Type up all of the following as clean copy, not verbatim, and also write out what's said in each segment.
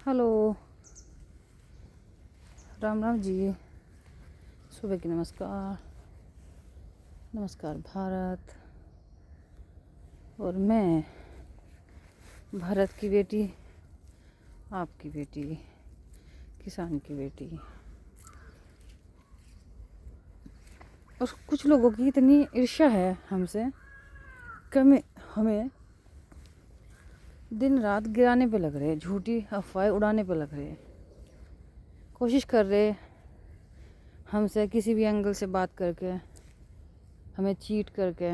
Hello, Ram Ram ji. सुबह की नमस्कार। नमस्कार भारत। और मैं भारत की बेटी, आपकी बेटी, किसान की बेटी। और कुछ लोगों की इतनी ईर्ष्या है हमसे कि हमें दिन रात गिराने पे लग रहे हैं, झूठी अफवाहें उड़ाने पे लग रहे हैं, कोशिश कर रहे हमसे किसी भी एंगल से बात करके, हमें चीट करके,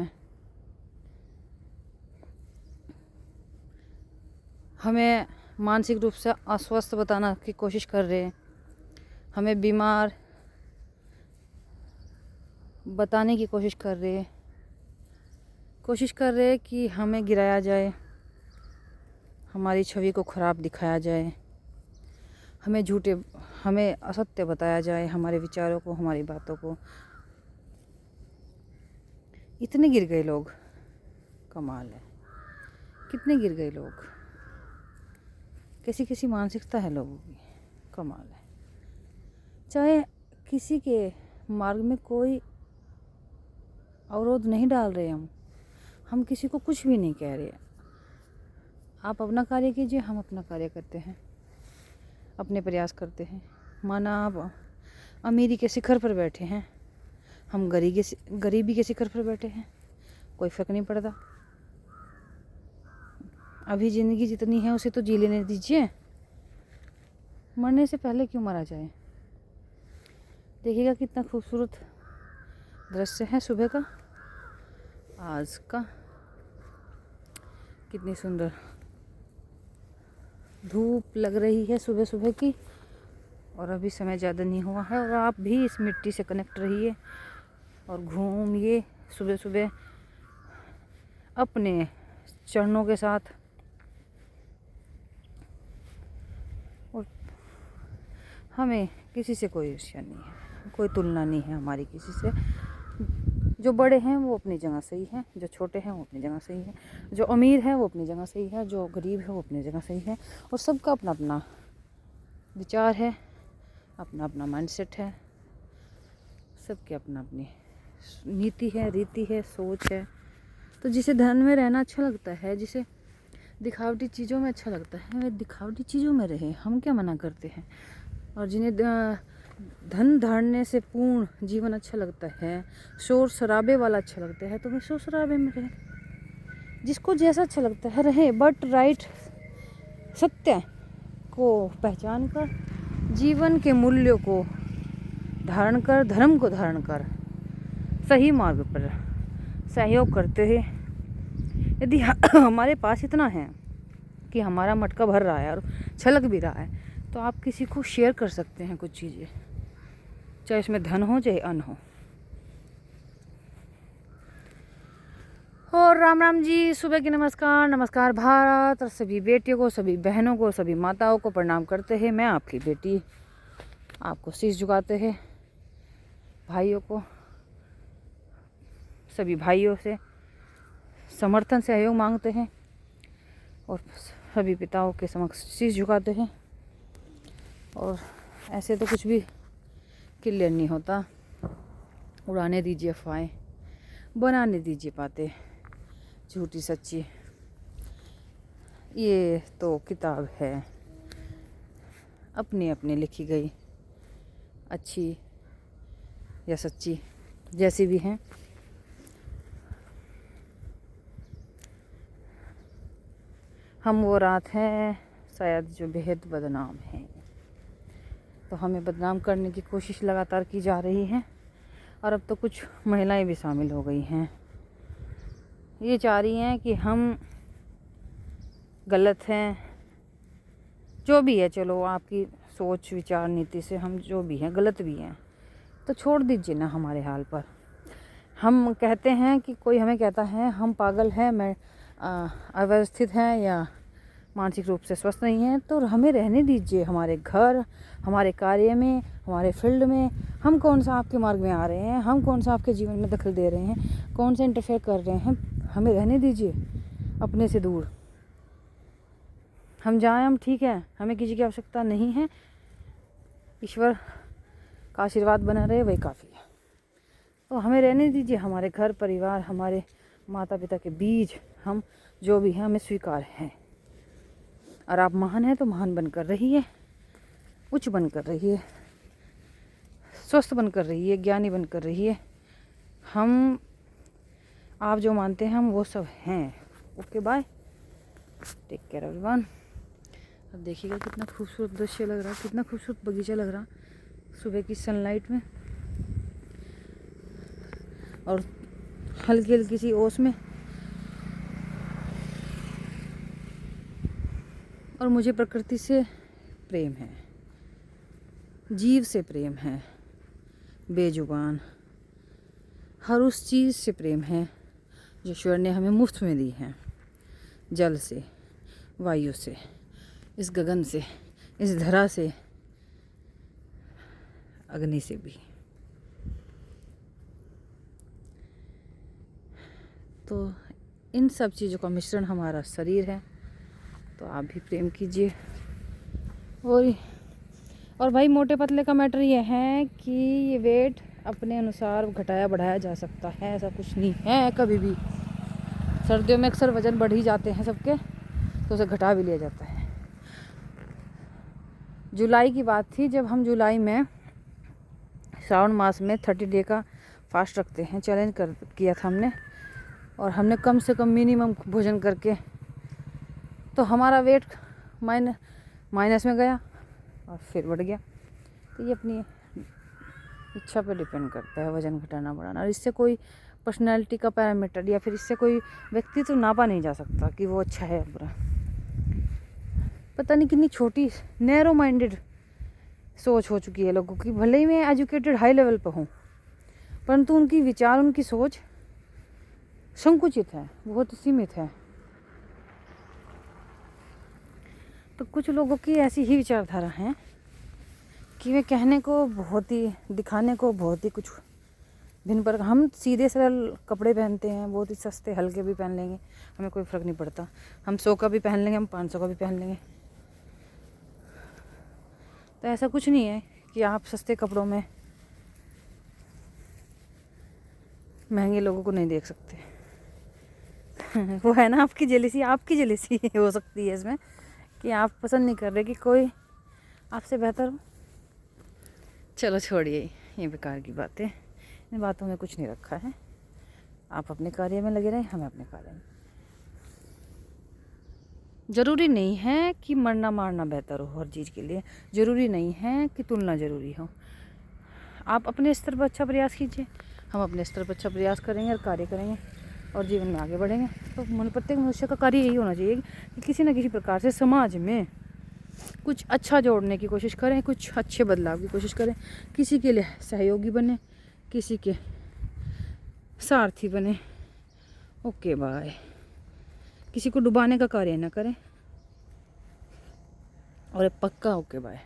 हमें मानसिक रूप से अस्वस्थ बताना की कोशिश कर रहे हैं, हमें बीमार बताने की कोशिश कर रहे कि हमें गिराया जाए, हमारी छवि को ख़राब दिखाया जाए, हमें असत्य बताया जाए, हमारे विचारों को, हमारी बातों को। इतने गिर गए लोग, कमाल है। कितने गिर गए लोग, कैसी मानसिकता है लोगों की, कमाल है। चाहे किसी के मार्ग में कोई अवरोध नहीं डाल रहे, हम किसी को कुछ भी नहीं कह रहे। आप अपना कार्य कीजिए, हम अपना कार्य करते हैं, अपने प्रयास करते हैं। माना आप अमीरी के शिखर पर बैठे हैं, हम गरीबी के शिखर पर बैठे हैं, कोई फ़र्क नहीं पड़ता। अभी ज़िंदगी जितनी है उसे तो जी लेने दीजिए, मरने से पहले क्यों मरा जाए। देखिएगा कितना खूबसूरत दृश्य है सुबह का, आज का। कितनी सुंदर धूप लग रही है सुबह सुबह की, और अभी समय ज़्यादा नहीं हुआ है। और आप भी इस मिट्टी से कनेक्ट रहिए और घूमिए सुबह सुबह अपने चरणों के साथ। और हमें किसी से कोई ईर्ष्या नहीं है, कोई तुलना नहीं है हमारी किसी से। जो बड़े हैं वो अपनी जगह सही है, जो छोटे हैं वो अपनी जगह सही है, जो अमीर है वो अपनी जगह सही है, जो गरीब है वो अपनी जगह सही है। और सबका अपना अपना विचार है, अपना अपना माइंडसेट है, सबके अपना अपनी नीति है, रीति है, सोच है। तो जिसे धन में रहना अच्छा लगता है, जिसे दिखावटी चीज़ों में अच्छा लगता है, वे दिखावटी चीज़ों में रहे, हम क्या मना करते हैं। और जिन्हें धन धारने से पूर्ण जीवन अच्छा लगता है, शोर शराबे वाला अच्छा लगता है, तो वे शोर शराबे में रहे। जिसको जैसा अच्छा लगता है रहे, बट राइट सत्य को पहचान कर, जीवन के मूल्यों को धारण कर, धर्म को धारण कर, सही मार्ग पर सहयोग करते हैं। यदि हमारे पास इतना है कि हमारा मटका भर रहा है और छलक भी रहा है, तो आप किसी को शेयर कर सकते हैं कुछ चीज़ें, चाहे इसमें धन हो चाहे अन्न हो। और राम राम जी, सुबह की नमस्कार भारत। और सभी बेटियों को, सभी बहनों को, सभी माताओं को प्रणाम करते हैं। मैं आपकी बेटी, आपको शीश झुकाते हैं। भाइयों को, सभी भाइयों से समर्थन सहयोग मांगते हैं, और सभी पिताओं के समक्ष शीश झुकाते हैं। और ऐसे तो कुछ भी क्लियर नहीं होता। उड़ाने दीजिए अफवाहें, बनाने दीजिए बातें झूठी सच्ची। ये तो किताब है अपनी अपनी लिखी गई, अच्छी या सच्ची, जैसी भी हैं। हम वो रात हैं शायद जो बेहद बदनाम हैं। तो हमें बदनाम करने की कोशिश लगातार की जा रही है, और अब तो कुछ महिलाएं भी शामिल हो गई हैं। ये चाह रही हैं कि हम गलत हैं, जो भी है। चलो, आपकी सोच विचार नीति से हम जो भी हैं गलत भी हैं, तो छोड़ दीजिए ना हमारे हाल पर। हम कहते हैं कि कोई हमें कहता है हम पागल हैं, मैं अव्यवस्थित हैं या मानसिक रूप से स्वस्थ नहीं हैं, तो हमें रहने दीजिए हमारे घर, हमारे कार्य में, हमारे फील्ड में। हम कौन सा आपके मार्ग में आ रहे हैं, हम कौन सा आपके जीवन में दखल दे रहे हैं, कौन सा इंटरफेयर कर रहे हैं। हमें रहने दीजिए अपने से दूर। हम जाएं, हम ठीक है, हमें किसी की आवश्यकता नहीं है। ईश्वर का आशीर्वाद बना रहे वही काफ़ी है। तो हमें रहने दीजिए, हमारे घर परिवार, हमारे माता पिता के बीच हम जो भी हैं हमें स्वीकार हैं। और आप महान हैं तो महान बनकर रहिए, उच्च बनकर रहिए, स्वस्थ बनकर रहिए, ज्ञानी बनकर रहिए। हम आप जो मानते हैं हम वो सब हैं। Okay bye, take care everyone. अब देखिएगा कितना खूबसूरत दृश्य लग रहा है, कितना खूबसूरत बगीचा लग रहा सुबह की सनलाइट में और हल्की हल्की सी ओस में। और मुझे प्रकृति से प्रेम है, जीव से प्रेम है, बेजुबान हर उस चीज़ से प्रेम है जो ईश्वर ने हमें मुफ्त में दी है। जल से, वायु से, इस गगन से, इस धरा से, अग्नि से भी। तो इन सब चीज़ों का मिश्रण हमारा शरीर है। तो आप भी प्रेम कीजिए। और भाई मोटे पतले का मैटर ये है कि ये वेट अपने अनुसार घटाया बढ़ाया जा सकता है, ऐसा कुछ नहीं है कभी भी। सर्दियों में अक्सर वज़न बढ़ ही जाते हैं सबके, तो उसे घटा भी लिया जाता है। जुलाई की बात थी जब हम जुलाई में श्रावण मास में 30 डे का फास्ट रखते हैं, चैलेंज किया था हमने। और हमने कम से कम मिनिमम भोजन करके तो हमारा वेट माइनस में गया और फिर बढ़ गया। तो ये अपनी इच्छा पे डिपेंड करता है वज़न घटाना बढ़ाना। और इससे कोई पर्सनैलिटी का पैरामीटर या फिर इससे कोई व्यक्तित्व नापा नहीं जा सकता कि वो अच्छा है या बुरा। पता नहीं कितनी छोटी नैरो माइंडेड सोच हो चुकी है लोगों की। भले ही मैं एजुकेटेड हाई लेवल पर हूँ, परंतु उनकी विचार, उनकी सोच संकुचित है, बहुत सीमित है। तो कुछ लोगों की ऐसी ही विचारधारा है कि वे कहने को बहुत ही, दिखाने को बहुत ही कुछ भिन्न पर। हम सीधे सरल कपड़े पहनते हैं, बहुत ही सस्ते हल्के भी पहन लेंगे, हमें कोई फ़र्क नहीं पड़ता। हम 100 का भी पहन लेंगे, हम 500 का भी पहन लेंगे। तो ऐसा कुछ नहीं है कि आप सस्ते कपड़ों में महंगे लोगों को नहीं देख सकते। वो है ना आपकी जेलसी हो सकती है इसमें कि आप पसंद नहीं कर रहे कि कोई आपसे बेहतर हो। चलो छोड़िए ये बेकार की बातें, इन बातों में कुछ नहीं रखा है। आप अपने कार्य में लगे रहें, हमें अपने कार्य में। ज़रूरी नहीं है कि मरना मारना बेहतर हो हर चीज़ के लिए, ज़रूरी नहीं है कि तुलना ज़रूरी हो। आप अपने स्तर पर अच्छा प्रयास कीजिए, हम अपने स्तर पर अच्छा प्रयास करेंगे और कार्य करेंगे और जीवन में आगे बढ़ेंगे। तो प्रत्येक मनुष्य का कार्य यही होना चाहिए कि किसी न किसी प्रकार से समाज में कुछ अच्छा जोड़ने की कोशिश करें, कुछ अच्छे बदलाव की कोशिश करें, किसी के लिए सहयोगी बने, किसी के सारथी बने। Okay bye. किसी को डुबाने का कार्य ना करें। और पक्का ओके बाय।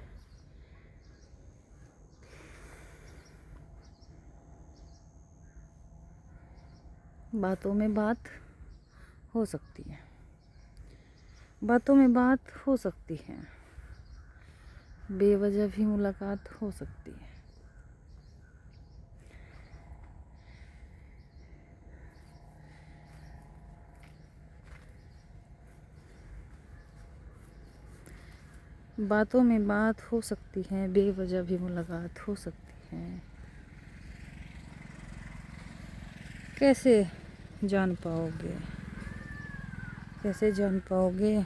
बातों में बात हो सकती है, बातों में बात हो सकती है, बेवजह भी मुलाकात हो सकती है। बातों में बात हो सकती है, बेवजह भी मुलाकात हो सकती है। कैसे जान पाओगे, कैसे जान पाओगे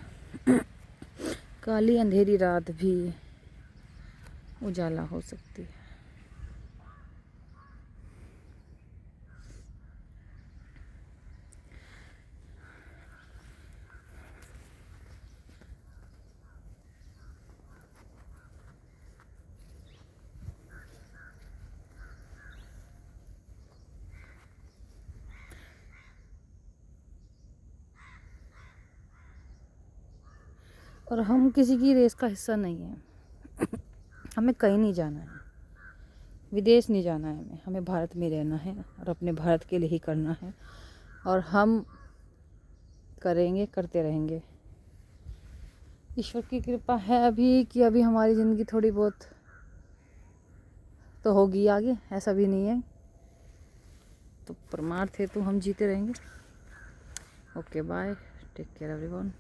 काली अंधेरी रात भी उजाला हो सकती है। और हम किसी की रेस का हिस्सा नहीं है। हमें कहीं नहीं जाना है, विदेश नहीं जाना है, हमें भारत में रहना है और अपने भारत के लिए ही करना है। और हम करेंगे, करते रहेंगे। ईश्वर की कृपा है अभी कि अभी हमारी ज़िंदगी थोड़ी बहुत तो होगी आगे, ऐसा भी नहीं है। तो परमार्थ है तो हम जीते रहेंगे। Okay bye, take care everyone.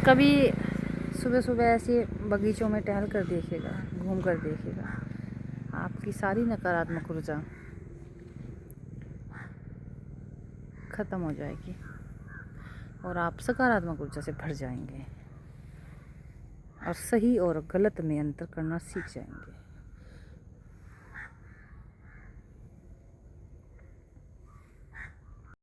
कभी सुबह सुबह ऐसे बगीचों में टहल कर देखिएगा, घूम कर देखिएगा, आपकी सारी नकारात्मक ऊर्जा ख़त्म हो जाएगी और आप सकारात्मक ऊर्जा से भर जाएंगे और सही और गलत में अंतर करना सीख जाएंगे।